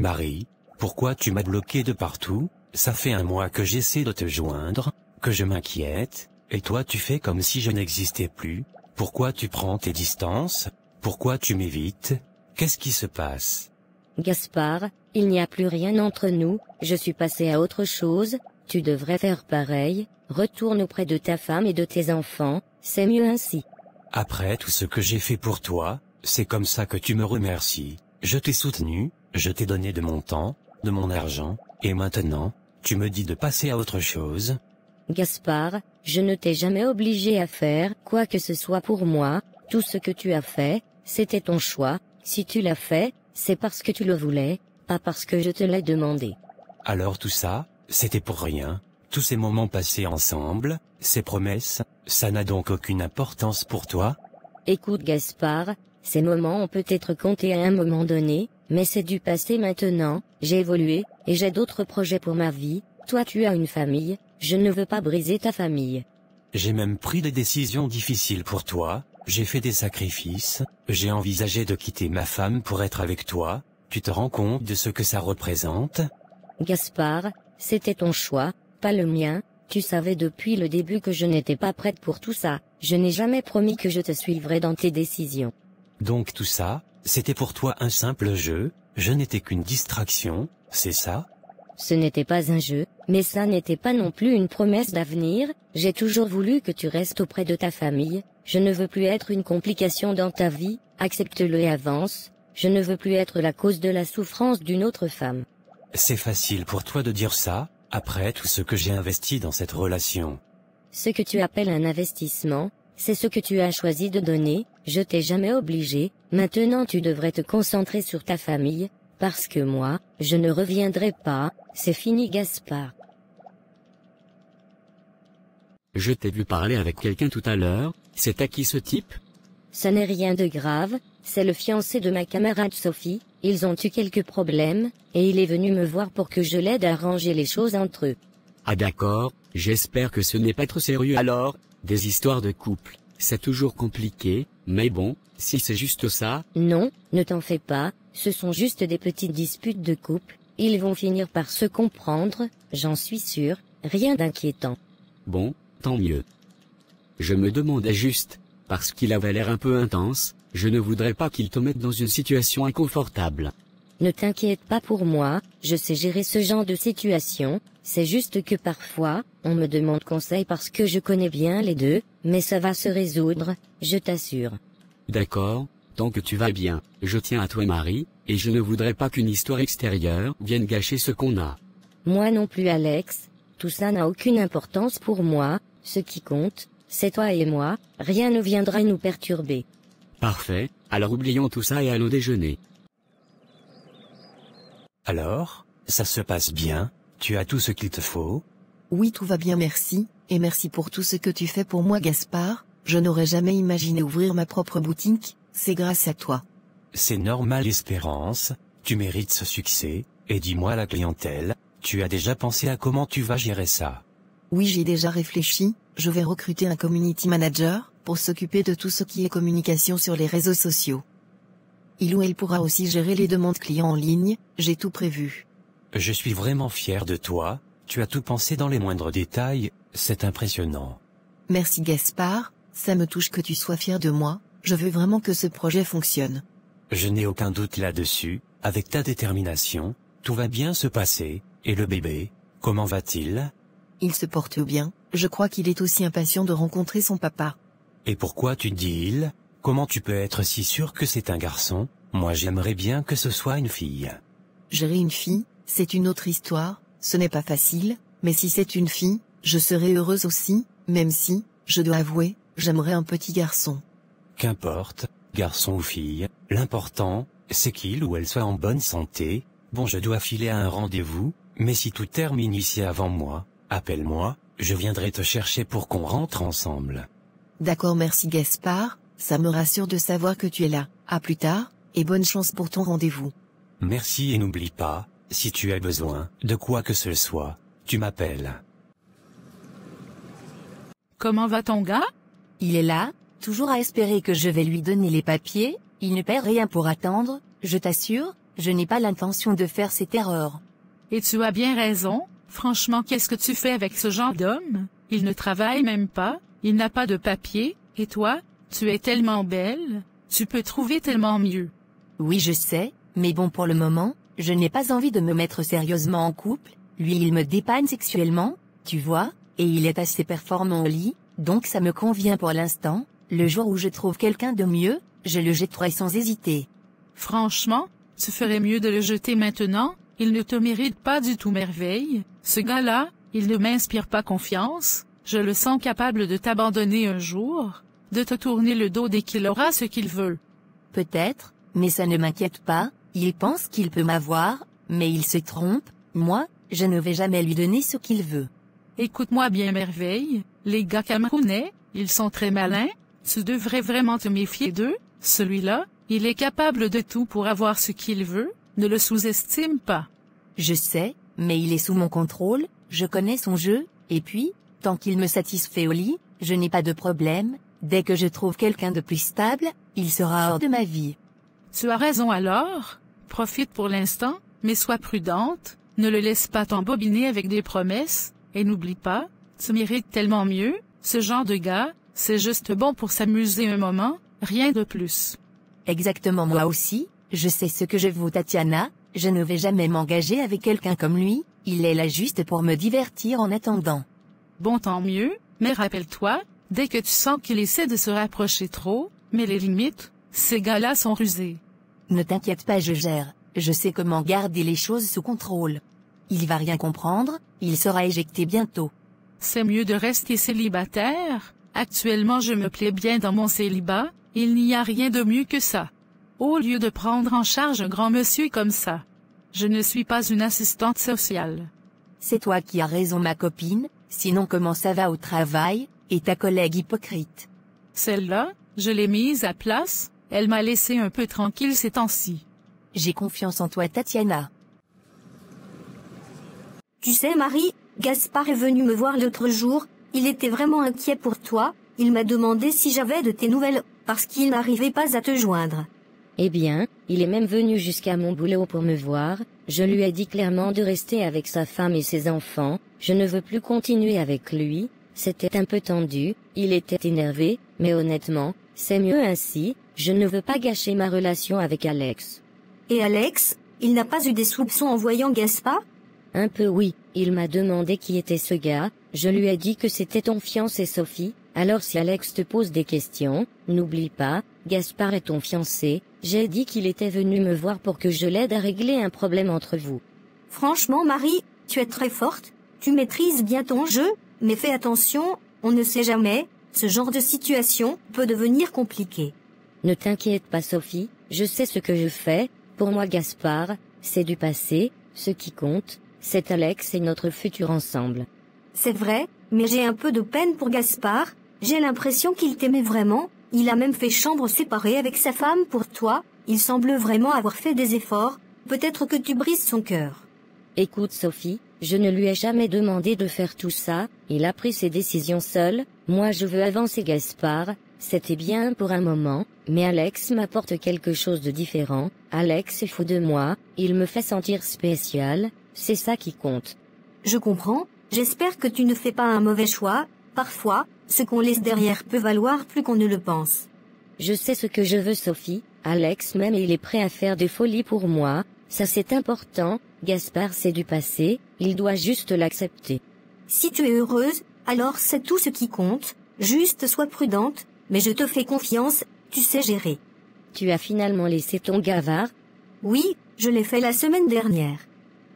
Marie, pourquoi tu m'as bloqué de partout? Ça fait un mois que j'essaie de te joindre, que je m'inquiète, et toi tu fais comme si je n'existais plus. Pourquoi tu prends tes distances? Pourquoi tu m'évites? Qu'est-ce qui se passe? Gaspard, il n'y a plus rien entre nous, je suis passé à autre chose, tu devrais faire pareil, retourne auprès de ta femme et de tes enfants, c'est mieux ainsi. Après tout ce que j'ai fait pour toi, c'est comme ça que tu me remercies. Je t'ai soutenu, je t'ai donné de mon temps, de mon argent, et maintenant, tu me dis de passer à autre chose? Gaspard, je ne t'ai jamais obligé à faire quoi que ce soit pour moi, tout ce que tu as fait, c'était ton choix, si tu l'as fait, c'est parce que tu le voulais, pas parce que je te l'ai demandé. Alors tout ça, c'était pour rien, tous ces moments passés ensemble, ces promesses, ça n'a donc aucune importance pour toi? Écoute Gaspard, ces moments ont peut-être compté à un moment donné, mais c'est du passé maintenant, j'ai évolué, et j'ai d'autres projets pour ma vie, toi tu as une famille, je ne veux pas briser ta famille. J'ai même pris des décisions difficiles pour toi, j'ai fait des sacrifices, j'ai envisagé de quitter ma femme pour être avec toi, tu te rends compte de ce que ça représente? Gaspard, c'était ton choix, pas le mien, tu savais depuis le début que je n'étais pas prête pour tout ça, je n'ai jamais promis que je te suivrais dans tes décisions. Donc tout ça, c'était pour toi un simple jeu, je n'étais qu'une distraction, c'est ça? Ce n'était pas un jeu, mais ça n'était pas non plus une promesse d'avenir, j'ai toujours voulu que tu restes auprès de ta famille, je ne veux plus être une complication dans ta vie, accepte-le et avance, je ne veux plus être la cause de la souffrance d'une autre femme. C'est facile pour toi de dire ça, après tout ce que j'ai investi dans cette relation. Ce que tu appelles un investissement, c'est ce que tu as choisi de donner, je t'ai jamais obligé, maintenant tu devrais te concentrer sur ta famille, parce que moi, je ne reviendrai pas, c'est fini Gaspard. Je t'ai vu parler avec quelqu'un tout à l'heure, c'est à qui ce type? Ça n'est rien de grave, c'est le fiancé de ma camarade Sophie, ils ont eu quelques problèmes, et il est venu me voir pour que je l'aide à arranger les choses entre eux. Ah d'accord, j'espère que ce n'est pas trop sérieux alors, des histoires de couple, c'est toujours compliqué, mais bon, si c'est juste ça... Non, ne t'en fais pas, ce sont juste des petites disputes de couple, ils vont finir par se comprendre, j'en suis sûr, rien d'inquiétant. Bon, tant mieux. Je me demandais juste, parce qu'il avait l'air un peu intense, je ne voudrais pas qu'il te mette dans une situation inconfortable. Ne t'inquiète pas pour moi, je sais gérer ce genre de situation, c'est juste que parfois, on me demande conseil parce que je connais bien les deux, mais ça va se résoudre, je t'assure. D'accord, tant que tu vas bien, je tiens à toi Marie, et je ne voudrais pas qu'une histoire extérieure vienne gâcher ce qu'on a. Moi non plus Alex, tout ça n'a aucune importance pour moi, ce qui compte, c'est toi et moi, rien ne viendra nous perturber. Parfait, alors oublions tout ça et allons déjeuner. Alors, ça se passe bien, tu as tout ce qu'il te faut? Oui, tout va bien merci, et merci pour tout ce que tu fais pour moi Gaspard, je n'aurais jamais imaginé ouvrir ma propre boutique, c'est grâce à toi. C'est normal Espérance, tu mérites ce succès, et dis-moi la clientèle, tu as déjà pensé à comment tu vas gérer ça? Oui, j'ai déjà réfléchi, je vais recruter un community manager, pour s'occuper de tout ce qui est communication sur les réseaux sociaux. Il ou elle pourra aussi gérer les demandes clients en ligne, j'ai tout prévu. Je suis vraiment fier de toi, tu as tout pensé dans les moindres détails, c'est impressionnant. Merci Gaspard, ça me touche que tu sois fier de moi, je veux vraiment que ce projet fonctionne. Je n'ai aucun doute là-dessus, avec ta détermination, tout va bien se passer, et le bébé, comment va-t-il? Il se porte bien, je crois qu'il est aussi impatient de rencontrer son papa. Et pourquoi tu dis il? Comment tu peux être si sûr que c'est un garçon? Moi j'aimerais bien que ce soit une fille. Gérer une fille, c'est une autre histoire, ce n'est pas facile, mais si c'est une fille, je serai heureuse aussi, même si, je dois avouer, j'aimerais un petit garçon. Qu'importe, garçon ou fille, l'important, c'est qu'il ou elle soit en bonne santé. Bon, je dois filer à un rendez-vous, mais si tout termine ici avant moi, appelle-moi, je viendrai te chercher pour qu'on rentre ensemble. D'accord, merci Gaspard, ça me rassure de savoir que tu es là. À plus tard, et bonne chance pour ton rendez-vous. Merci et n'oublie pas, si tu as besoin de quoi que ce soit, tu m'appelles. Comment va ton gars? Il est là, toujours à espérer que je vais lui donner les papiers, il ne perd rien pour attendre, je t'assure, je n'ai pas l'intention de faire cette erreur. Et tu as bien raison, franchement qu'est-ce que tu fais avec ce genre d'homme? Il ne travaille même pas, il n'a pas de papier, et toi, tu es tellement belle, tu peux trouver tellement mieux. Oui je sais, mais bon pour le moment, je n'ai pas envie de me mettre sérieusement en couple, lui il me dépanne sexuellement, tu vois, et il est assez performant au lit, donc ça me convient pour l'instant, le jour où je trouve quelqu'un de mieux, je le jetterai sans hésiter. Franchement, tu ferais mieux de le jeter maintenant, il ne te mérite pas du tout merveille, ce gars-là, il ne m'inspire pas confiance, je le sens capable de t'abandonner un jour, de te tourner le dos dès qu'il aura ce qu'il veut. Peut-être, mais ça ne m'inquiète pas, il pense qu'il peut m'avoir, mais il se trompe, moi, je ne vais jamais lui donner ce qu'il veut. Écoute-moi bien merveille, les gars camerounais, ils sont très malins, tu devrais vraiment te méfier d'eux, celui-là, il est capable de tout pour avoir ce qu'il veut, ne le sous-estime pas. Je sais, mais il est sous mon contrôle, je connais son jeu, et puis, tant qu'il me satisfait au lit, je n'ai pas de problème, dès que je trouve quelqu'un de plus stable, il sera hors de ma vie. Tu as raison alors, profite pour l'instant, mais sois prudente, ne le laisse pas t'embobiner avec des promesses, et n'oublie pas, tu mérites tellement mieux, ce genre de gars, c'est juste bon pour s'amuser un moment, rien de plus. Exactement moi aussi, je sais ce que je vaux Tatiana, je ne vais jamais m'engager avec quelqu'un comme lui, il est là juste pour me divertir en attendant. Bon tant mieux, mais rappelle-toi, dès que tu sens qu'il essaie de se rapprocher trop, mets les limites, ces gars-là sont rusés. Ne t'inquiète pas je gère, je sais comment garder les choses sous contrôle. Il va rien comprendre, il sera éjecté bientôt. C'est mieux de rester célibataire, actuellement je me plais bien dans mon célibat, il n'y a rien de mieux que ça. Au lieu de prendre en charge un grand monsieur comme ça. Je ne suis pas une assistante sociale. C'est toi qui as raison ma copine, sinon comment ça va au travail, et ta collègue hypocrite? Celle-là, je l'ai mise à place, elle m'a laissé un peu tranquille ces temps-ci. J'ai confiance en toi Tatiana. Tu sais Marie, Gaspard est venu me voir l'autre jour, il était vraiment inquiet pour toi, il m'a demandé si j'avais de tes nouvelles, parce qu'il n'arrivait pas à te joindre. Eh bien, il est même venu jusqu'à mon boulot pour me voir, je lui ai dit clairement de rester avec sa femme et ses enfants, je ne veux plus continuer avec lui, c'était un peu tendu, il était énervé, mais honnêtement, c'est mieux ainsi, je ne veux pas gâcher ma relation avec Alex. Et Alex, il n'a pas eu des soupçons en voyant Gaspard? Un peu oui, il m'a demandé qui était ce gars, je lui ai dit que c'était ton fiancé Sophie, alors si Alex te pose des questions, n'oublie pas, Gaspard est ton fiancé, j'ai dit qu'il était venu me voir pour que je l'aide à régler un problème entre vous. Franchement Marie, tu es très forte, tu maîtrises bien ton jeu, mais fais attention, on ne sait jamais, ce genre de situation peut devenir compliqué. Ne t'inquiète pas Sophie, je sais ce que je fais, pour moi Gaspard, c'est du passé, ce qui compte, c'est Alex et notre futur ensemble. C'est vrai, mais j'ai un peu de peine pour Gaspard, j'ai l'impression qu'il t'aimait vraiment, il a même fait chambre séparée avec sa femme pour toi, il semble vraiment avoir fait des efforts, peut-être que tu brises son cœur. Écoute Sophie, je ne lui ai jamais demandé de faire tout ça, il a pris ses décisions seul, moi je veux avancer Gaspard, c'était bien pour un moment, mais Alex m'apporte quelque chose de différent, Alex est fou de moi, il me fait sentir spécial, c'est ça qui compte. Je comprends, j'espère que tu ne fais pas un mauvais choix, parfois, ce qu'on laisse derrière peut valoir plus qu'on ne le pense. Je sais ce que je veux Sophie, Alex même il est prêt à faire des folies pour moi, ça c'est important, Gaspard c'est du passé, il doit juste l'accepter. Si tu es heureuse, alors c'est tout ce qui compte, juste sois prudente, mais je te fais confiance, tu sais gérer. Tu as finalement laissé ton gavard? Oui, je l'ai fait la semaine dernière.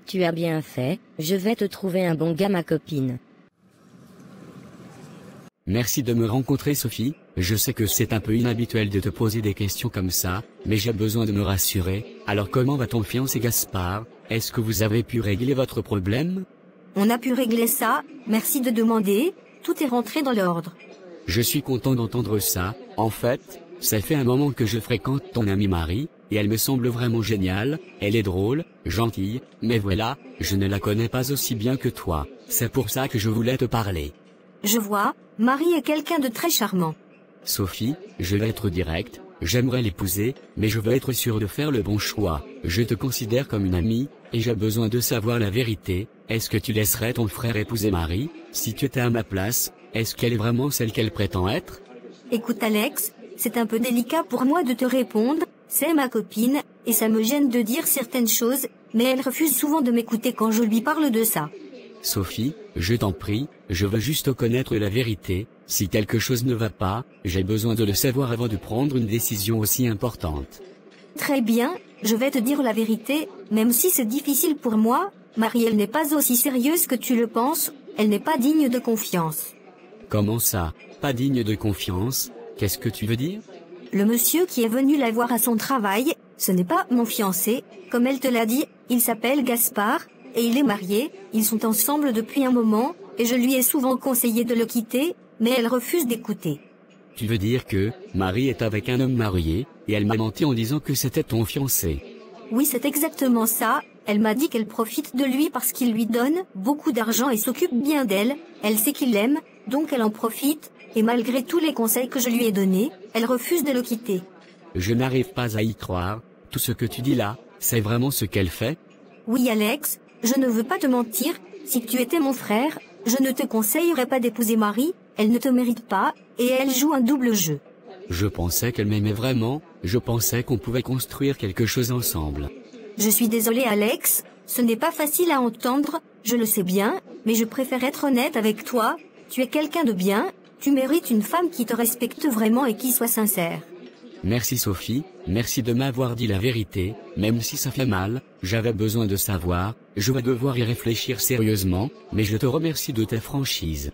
Tu as bien fait, je vais te trouver un bon gars ma copine. Merci de me rencontrer Sophie, je sais que c'est un peu inhabituel de te poser des questions comme ça, mais j'ai besoin de me rassurer, alors comment va ton fiancé Gaspard, est-ce que vous avez pu régler votre problème? On a pu régler ça, merci de demander, tout est rentré dans l'ordre. Je suis content d'entendre ça, en fait, ça fait un moment que je fréquente ton amie Marie, et elle me semble vraiment géniale, elle est drôle, gentille, mais voilà, je ne la connais pas aussi bien que toi, c'est pour ça que je voulais te parler. Je vois, Marie est quelqu'un de très charmant. Sophie, je vais être direct, j'aimerais l'épouser, mais je veux être sûr de faire le bon choix. Je te considère comme une amie, et j'ai besoin de savoir la vérité. Est-ce que tu laisserais ton frère épouser Marie, si tu étais à ma place? Est-ce qu'elle est vraiment celle qu'elle prétend être? Écoute Alex, c'est un peu délicat pour moi de te répondre, c'est ma copine, et ça me gêne de dire certaines choses, mais elle refuse souvent de m'écouter quand je lui parle de ça. Sophie, je t'en prie, je veux juste connaître la vérité. Si quelque chose ne va pas, j'ai besoin de le savoir avant de prendre une décision aussi importante. Très bien, je vais te dire la vérité, même si c'est difficile pour moi, Marie elle n'est pas aussi sérieuse que tu le penses, elle n'est pas digne de confiance. Comment ça, pas digne de confiance? Qu'est-ce que tu veux dire? Le monsieur qui est venu la voir à son travail, ce n'est pas mon fiancé, comme elle te l'a dit, il s'appelle Gaspard, et il est marié, ils sont ensemble depuis un moment, et je lui ai souvent conseillé de le quitter, mais elle refuse d'écouter. Tu veux dire que, Marie est avec un homme marié, et elle m'a menti en disant que c'était ton fiancé? Oui, c'est exactement ça, elle m'a dit qu'elle profite de lui parce qu'il lui donne beaucoup d'argent et s'occupe bien d'elle, elle sait qu'il l'aime, donc elle en profite, et malgré tous les conseils que je lui ai donnés, elle refuse de le quitter. Je n'arrive pas à y croire, tout ce que tu dis là, c'est vraiment ce qu'elle fait? Oui Alex, je ne veux pas te mentir, si tu étais mon frère, je ne te conseillerais pas d'épouser Marie, elle ne te mérite pas, et elle joue un double jeu. Je pensais qu'elle m'aimait vraiment, je pensais qu'on pouvait construire quelque chose ensemble. Je suis désolée Alex, ce n'est pas facile à entendre, je le sais bien, mais je préfère être honnête avec toi, tu es quelqu'un de bien, tu mérites une femme qui te respecte vraiment et qui soit sincère. Merci Sophie, merci de m'avoir dit la vérité, même si ça fait mal, j'avais besoin de savoir, je vais devoir y réfléchir sérieusement, mais je te remercie de ta franchise.